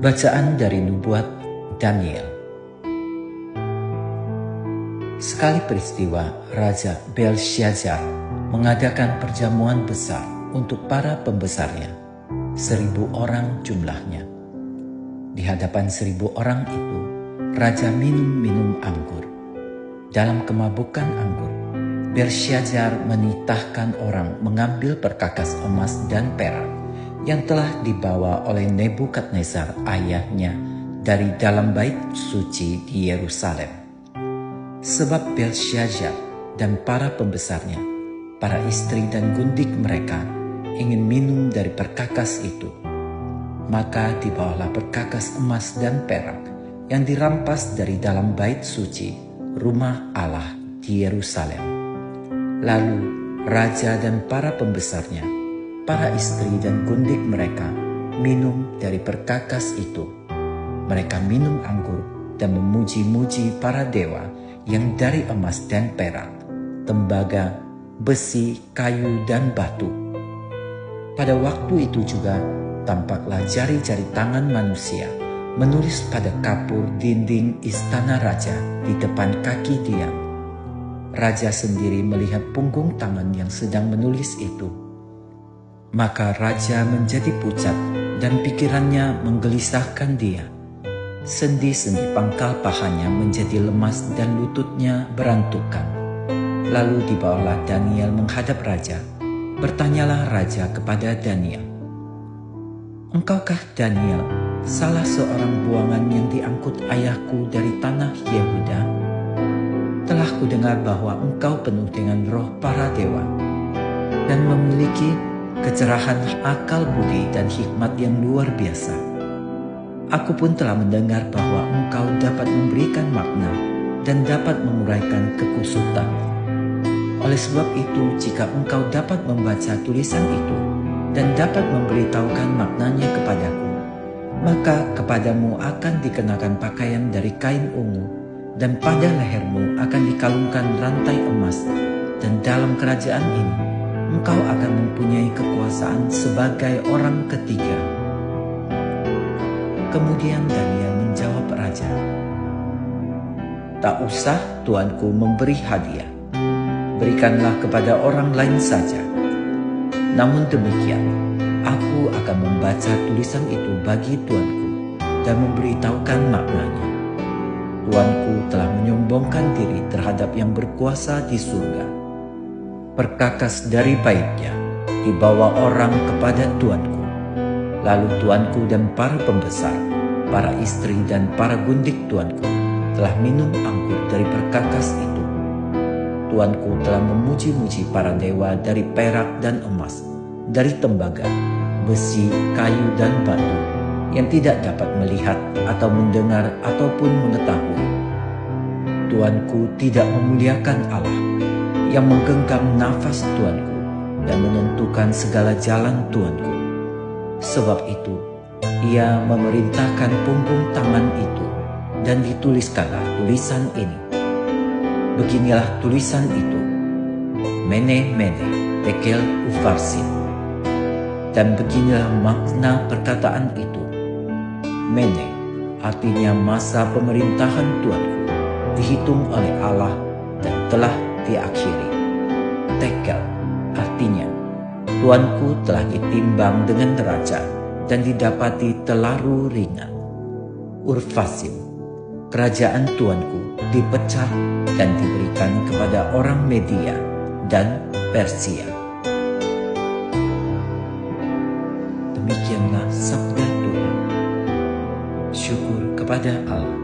Bacaan dari Nubuat Daniel. Sekali peristiwa, Raja Belshazzar mengadakan perjamuan besar untuk para pembesarnya, 1.000 orang jumlahnya. Di hadapan 1.000 orang itu, Raja minum anggur. Dalam kemabukan anggur, Belshazzar menitahkan orang mengambil perkakas emas dan perak yang telah dibawa oleh Nebukadnezar ayahnya dari dalam bait suci di Yerusalem. Sebab Belshazzar dan para pembesarnya, para istri dan gundik mereka ingin minum dari perkakas itu. Maka dibawalah perkakas emas dan perak yang dirampas dari dalam bait suci rumah Allah di Yerusalem. Lalu raja dan para pembesarnya, para istri dan gundik mereka minum dari perkakas itu. Mereka minum anggur dan memuji-muji para dewa yang dari emas dan perak, tembaga, besi, kayu, dan batu. Pada waktu itu juga tampaklah jari-jari tangan manusia menulis pada kapur dinding istana raja di depan kaki dia. Raja sendiri melihat punggung tangan yang sedang menulis itu. Maka raja menjadi pucat dan pikirannya menggelisahkan dia. Sendi-sendi pangkal pahanya menjadi lemas dan lututnya berantukan. Lalu dibawalah Daniel menghadap raja. Bertanyalah raja kepada Daniel, "Engkaukah Daniel, salah seorang buangan yang diangkut ayahku dari tanah Yehuda? Telah kudengar bahwa engkau penuh dengan roh para dewa dan memiliki kecerahan akal budi dan hikmat yang luar biasa. Aku pun telah mendengar bahwa engkau dapat memberikan makna dan dapat menguraikan kekusutan. Oleh sebab itu, jika engkau dapat membaca tulisan itu dan dapat memberitahukan maknanya kepadaku, maka kepadamu akan dikenakan pakaian dari kain ungu, dan pada lehermu akan dikalungkan rantai emas, dan dalam kerajaan ini engkau akan mempunyai kekuasaan sebagai orang ketiga." Kemudian Daniel menjawab raja, "Tak usah tuanku memberi hadiah. Berikanlah kepada orang lain saja. Namun demikian, aku akan membaca tulisan itu bagi tuanku dan memberitahukan maknanya. Tuanku telah menyombongkan diri terhadap yang berkuasa di surga. Perkakas dari baitnya dibawa orang kepada tuanku. Lalu tuanku dan para pembesar, para istri dan para gundik tuanku telah minum anggur dari perkakas itu. Tuanku telah memuji-muji para dewa dari perak dan emas, dari tembaga, besi, kayu, dan batu, yang tidak dapat melihat atau mendengar ataupun mengetahui. Tuanku tidak memuliakan Allah yang menggenggam nafas tuanku dan menentukan segala jalan tuanku. Sebab itu, ia memerintahkan punggung tangan itu dan dituliskanlah tulisan ini. Beginilah tulisan itu: Mene, Mene, Tekel, Ufarsin. Dan beginilah makna perkataan itu: Mene artinya masa pemerintahan tuanku dihitung oleh Allah dan telah diakhiri. Tekel artinya tuanku telah ditimbang dengan neraca dan didapati terlalu ringan. Urfasim, kerajaan tuanku dipecah dan diberikan kepada orang Media dan Persia. Demikianlah sabda Tuhan. Syukur kepada Allah.